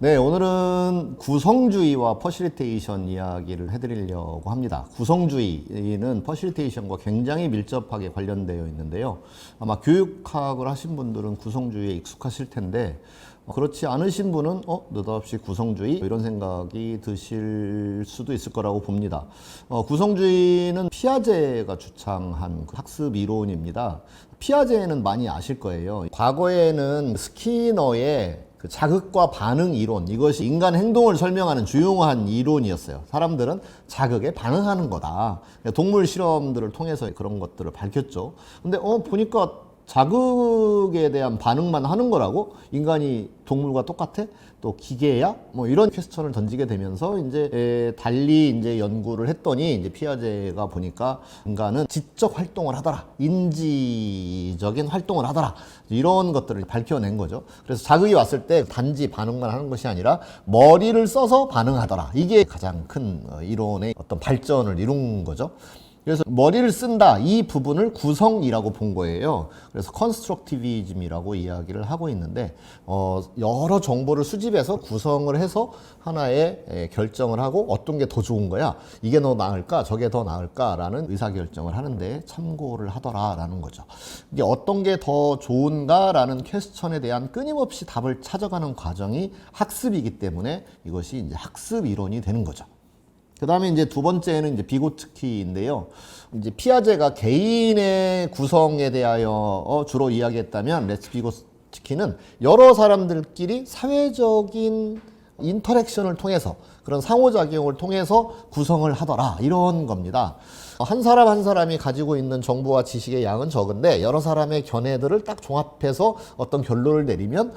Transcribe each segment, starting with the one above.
네, 오늘은 구성주의와 퍼실리테이션 이야기를 해드리려고 합니다. 구성주의는 퍼실리테이션과 굉장히 밀접하게 관련되어 있는데요. 아마 교육학을 하신 분들은 구성주의에 익숙하실 텐데 그렇지 않으신 분은 느닷없이 구성주의 이런 생각이 드실 수도 있을 거라고 봅니다. 구성주의는 피아제가 주창한 학습 이론입니다. 피아제는 많이 아실 거예요. 과거에는 스키너의 그 자극과 반응 이론, 이것이 인간 행동을 설명하는 중요한 이론이었어요. 사람들은 자극에 반응하는 거다. 동물 실험들을 통해서 그런 것들을 밝혔죠. 근데 보니까 자극에 대한 반응만 하는 거라고? 인간이 동물과 똑같아? 또 기계야? 뭐 이런 퀘스천을 던지게 되면서 이제 달리 이제 연구를 했더니 이제 피아제가 보니까 인간은 지적 활동을 하더라. 인지적인 활동을 하더라. 이런 것들을 밝혀낸 거죠. 그래서 자극이 왔을 때 단지 반응만 하는 것이 아니라 머리를 써서 반응하더라. 이게 가장 큰 이론의 어떤 발전을 이룬 거죠. 그래서 머리를 쓴다 이 부분을 구성이라고 본 거예요. 그래서 컨스트럭티비즘이라고 이야기를 하고 있는데 여러 정보를 수집해서 구성을 해서 하나의 결정을 하고 어떤 게 더 좋은 거야, 이게 더 나을까 저게 더 나을까라는 의사결정을 하는데 참고를 하더라라는 거죠. 이게 어떤 게 더 좋은가라는 퀘스천에 대한 끊임없이 답을 찾아가는 과정이 학습이기 때문에 이것이 이제 학습 이론이 되는 거죠. 그 다음에 이제 두 번째는 이제 비고츠키인데요. 이제 피아제가 개인의 구성에 대하여 주로 이야기했다면 레츠 비고츠키는 여러 사람들끼리 사회적인 인터랙션을 통해서 그런 상호작용을 통해서 구성을 하더라 이런 겁니다. 한 사람 한 사람이 가지고 있는 정보와 지식의 양은 적은데 여러 사람의 견해들을 딱 종합해서 어떤 결론을 내리면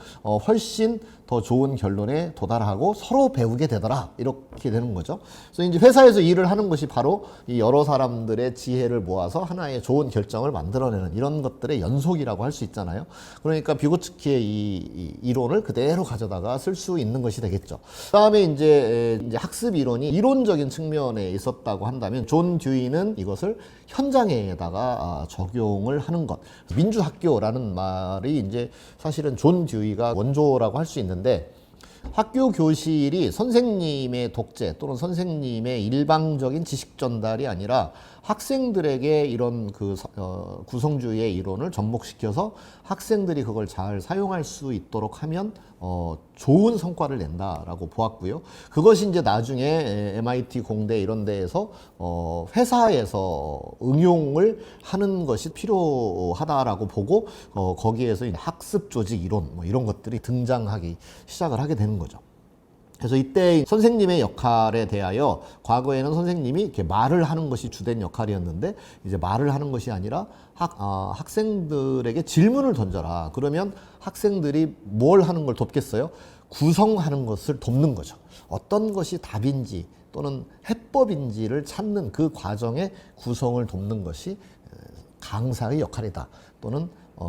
훨씬 더 좋은 결론에 도달하고 서로 배우게 되더라 이렇게 되는 거죠. 그래서 이제 회사에서 일을 하는 것이 바로 이 여러 사람들의 지혜를 모아서 하나의 좋은 결정을 만들어내는 이런 것들의 연속이라고 할 수 있잖아요. 그러니까 비고츠키의 이 이론을 그대로 가져다가 쓸 수 있는 것이 되겠죠. 그다음에 이제 학습 이론이 이론적인 측면에 있었다고 한다면 존 듀이는 이것을 현장에다가 적용을 하는 것. 민주학교라는 말이 이제 사실은 존 듀이가 원조라고 할 수 있는데, 학교 교실이 선생님의 독재 또는 선생님의 일방적인 지식 전달이 아니라 학생들에게 이런 구성주의의 이론을 접목시켜서 학생들이 그걸 잘 사용할 수 있도록 하면 좋은 성과를 낸다라고 보았고요. 그것이 이제 나중에 MIT 공대 이런 데에서 회사에서 응용을 하는 것이 필요하다라고 보고 거기에서 학습 조직 이론 뭐 이런 것들이 등장하기 시작을 하게 되는 거죠. 그래서 이때 선생님의 역할에 대하여 과거에는 선생님이 이렇게 말을 하는 것이 주된 역할이었는데 이제 말을 하는 것이 아니라 학생들에게 질문을 던져라. 그러면 학생들이 뭘 하는 걸 돕겠어요? 구성하는 것을 돕는 거죠. 어떤 것이 답인지 또는 해법인지를 찾는 그 과정의 구성을 돕는 것이 강사의 역할이다. 또는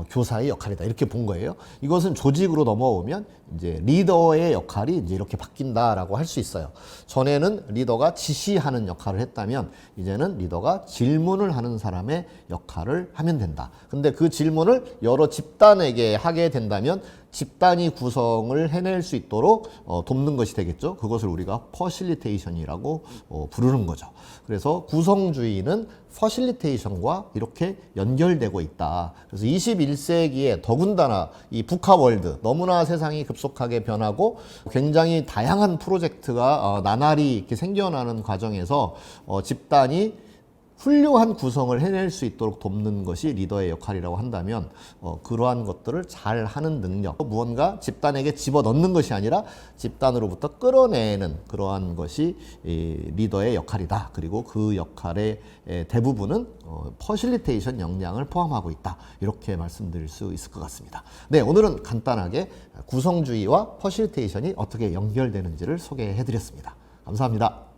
교사의 역할이다 이렇게 본 거예요. 이것은 조직으로 넘어오면 이제 리더의 역할이 이제 이렇게 바뀐다라고 할 수 있어요. 전에는 리더가 지시하는 역할을 했다면 이제는 리더가 질문을 하는 사람의 역할을 하면 된다. 근데 그 질문을 여러 집단에게 하게 된다면 집단이 구성을 해낼 수 있도록 돕는 것이 되겠죠. 그것을 우리가 퍼실리테이션이라고 부르는 거죠. 그래서 구성주의는 퍼실리테이션과 이렇게 연결되고 있다. 그래서 21세기에 더군다나 이 북카 월드, 너무나 세상이 급속하게 변하고 굉장히 다양한 프로젝트가 나날이 이렇게 생겨나는 과정에서 집단이 훌륭한 구성을 해낼 수 있도록 돕는 것이 리더의 역할이라고 한다면 그러한 것들을 잘 하는 능력, 무언가 집단에게 집어넣는 것이 아니라 집단으로부터 끌어내는 그러한 것이 리더의 역할이다. 그리고 그 역할의 대부분은 퍼실리테이션 역량을 포함하고 있다. 이렇게 말씀드릴 수 있을 것 같습니다. 네, 오늘은 간단하게 구성주의와 퍼실리테이션이 어떻게 연결되는지를 소개해 드렸습니다. 감사합니다.